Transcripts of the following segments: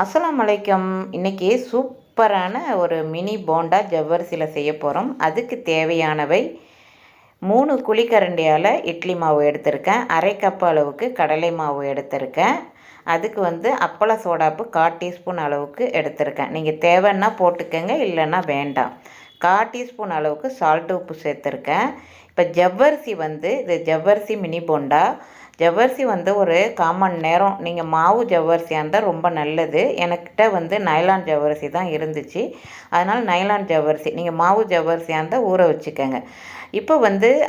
அஸ்ஸலாமு அலைக்கும். இன்றைக்கி சூப்பரான ஒரு மினி போண்டா ஜவ்வரிசியில் செய்ய போகிறோம். அதுக்கு தேவையானவை 3 குழிக்கரண்டியால் இட்லி மாவு எடுத்திருக்கேன். அரை கப் அளவுக்கு கடலை மாவு எடுத்திருக்கேன். அதுக்கு அப்பள சோடாப்பு 1/4 டீஸ்பூன் அளவுக்கு எடுத்திருக்கேன். நீங்கள் தேவைன்னா போட்டுக்கங்க, இல்லைன்னா வேண்டாம். 1/4 டீஸ்பூன் அளவுக்கு சால்ட்டு உப்பு சேர்த்துருக்கேன். இப்போ ஜவ்வரிசி இது ஜவ்வரிசி மினி போண்டா. ஜவ்வரிசி ஒரு 1/4 மணி நேரம் நீங்கள் மாவு ஜவ்வரிசியாக இருந்தால் ரொம்ப நல்லது. எனக்கிட்ட நைலான் ஜவ்வரிசி தான் இருந்துச்சு. அதனால் நைலான் ஜவ்வரிசி, நீங்கள் மாவு ஜவ்வரிசியாக இருந்தால் ஊற வச்சுக்கோங்க. இப்போ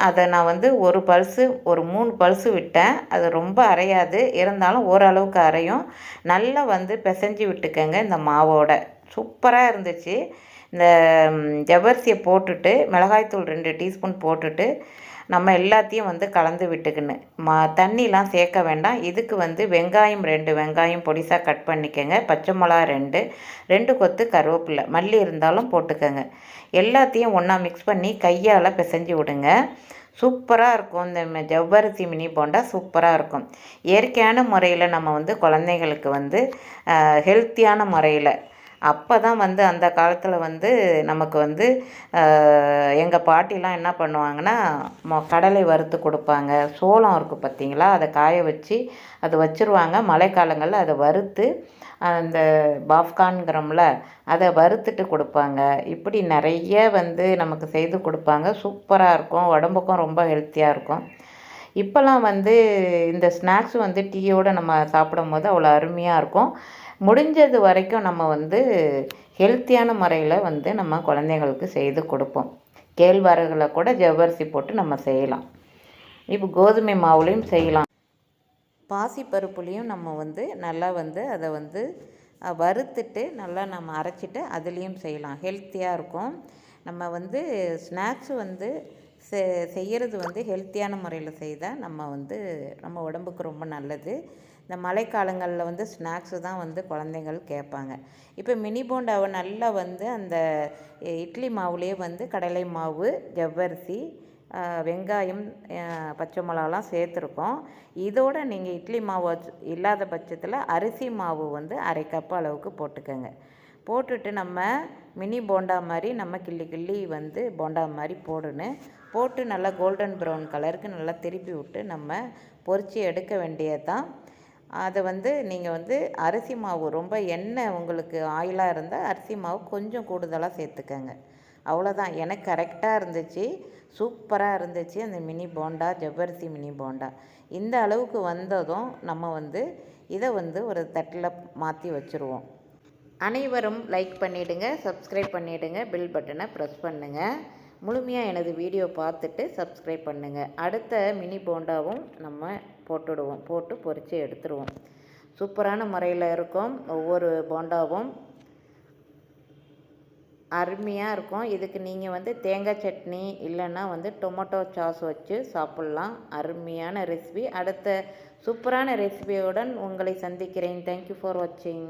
அதை நான் ஒரு பல்ஸு ஒரு 3 பல்ஸு விட்டேன். அது ரொம்ப அரையாது, இருந்தாலும் ஓரளவுக்கு அரையும். நல்லா பிசைஞ்சு விட்டுக்கோங்க இந்த மாவோட. சூப்பராக இருந்துச்சு. இந்த ஜவ்வரிசியை போட்டுட்டு மிளகாய்த்தூள் 2 டீஸ்பூன் போட்டுட்டு நம்ம எல்லாத்தையும் கலந்து விட்டுக்கணும். தண்ணிலாம் சேர்க்க வேண்டாம். இதுக்கு வெங்காயம் 2 வெங்காயம் பொடிசாக கட் பண்ணிக்கோங்க. பச்சை மிளகா 2 கொத்து கருவேப்பிலை, மல்லி இருந்தாலும் போட்டுக்கோங்க. எல்லாத்தையும் ஒன்றா மிக்ஸ் பண்ணி கையால் பிசைஞ்சு விடுங்க. சூப்பராக இருக்கும். இந்த ஜவ்வரிசி மினி போண்டா சூப்பராக இருக்கும். இயற்கையான முறையில் நம்ம குழந்தைங்களுக்கு ஹெல்த்தியான முறையில் அப்போ தான் அந்த காலத்தில் நமக்கு எங்கள் பாட்டிலாம் என்ன பண்ணுவாங்கன்னா, கடலை வறுத்து கொடுப்பாங்க. சோளம் இருக்குது பார்த்தீங்களா, அதை காய வச்சு அதை வச்சுருவாங்க. மழைக்காலங்களில் அதை வறுத்து அந்த பாப்கார்ன்கிறோம்ல, அதை வறுத்துட்டு கொடுப்பாங்க. இப்படி நிறைய நமக்கு செய்து கொடுப்பாங்க. சூப்பராக இருக்கும், உடம்புக்கும் ரொம்ப ஹெல்த்தியாக இருக்கும். இப்போல்லாம் இந்த ஸ்நாக்ஸ் டீயோடு நம்ம சாப்பிடும் போது அவ்வளோ அருமையாக இருக்கும். முடிஞ்சது வரைக்கும் நம்ம ஹெல்த்தியான முறையில் நம்ம குழந்தைங்களுக்கு செய்து கொடுப்போம். கேழ்வரகுல கூட ஜவ்வரிசி போட்டு நம்ம செய்யலாம். இப்போ கோதுமை மாவுலேயும் செய்யலாம். பாசிப்பருப்புலேயும் நம்ம நல்லா அதை வறுத்துட்டு நல்லா நம்ம அரைச்சிட்டு அதுலேயும் செய்யலாம். ஹெல்த்தியாக இருக்கும். நம்ம ஸ்நாக்ஸு செய்கிறது ஹெல்த்தியான முறையில் செய்தால் நம்ம உடம்புக்கு ரொம்ப நல்லது. இந்த மழைக்காலங்களில் ஸ்நாக்ஸு தான் குழந்தைங்கள் கேட்பாங்க. இப்போ மினி போண்டாவை நல்லா அந்த இட்லி மாவுலேயே கடலை மாவு, ஜவ்வரிசி, வெங்காயம், பச்சை மிளகாலாம் சேர்த்துருக்கோம். இதோடு நீங்கள் இட்லி மாவு இல்லாத பட்சத்தில் அரிசி மாவு அரை கப் அளவுக்கு போட்டுக்கோங்க. போட்டுட்டு நம்ம மினி போண்டா மாதிரி நம்ம கிள்ளி போண்டா மாதிரி போட்டு நல்லா கோல்டன் ப்ரௌன் கலருக்கு நல்லா திருப்பி விட்டு நம்ம பொரித்து எடுக்க வேண்டியது தான். அதை நீங்கள் அரிசி மாவு ரொம்ப எண்ணெய் உங்களுக்கு ஆயிலாக இருந்தால் அரிசி மாவு கொஞ்சம் கூடுதலாக சேர்த்துக்கங்க. அவ்வளோதான். எனக்கு கரெக்டாக இருந்துச்சு. சூப்பராக இருந்துச்சு அந்த மினி போண்டா, ஜவ்வரிசி மினி போண்டா. இந்த அளவுக்கு வந்ததும் நம்ம இதை ஒரு தட்டில் மாற்றி வச்சுருவோம். அனைவரும் லைக் பண்ணிவிடுங்க, சப்ஸ்கிரைப் பண்ணிவிடுங்க, பெல் பட்டனை ப்ரெஸ் பண்ணுங்கள். முழுமையாக எனது வீடியோ பார்த்துட்டு சப்ஸ்கிரைப் பண்ணுங்கள். அடுத்த மினி போண்டாவும் நம்ம போட்டு பொரித்து எடுத்துருவோம். சூப்பரான முறையில் இருக்கும். ஒவ்வொரு போண்டாவும் அருமையாக இருக்கும். இதுக்கு நீங்கள் தேங்காய் சட்னி இல்லைன்னா டொமேட்டோ சாஸ் வச்சு சாப்பிட்லாம். அருமையான ரெசிபி. அடுத்த சூப்பரான ரெசிபியுடன் உங்களை சந்திக்கிறேன். தேங்க்யூ ஃபார் வாட்சிங்.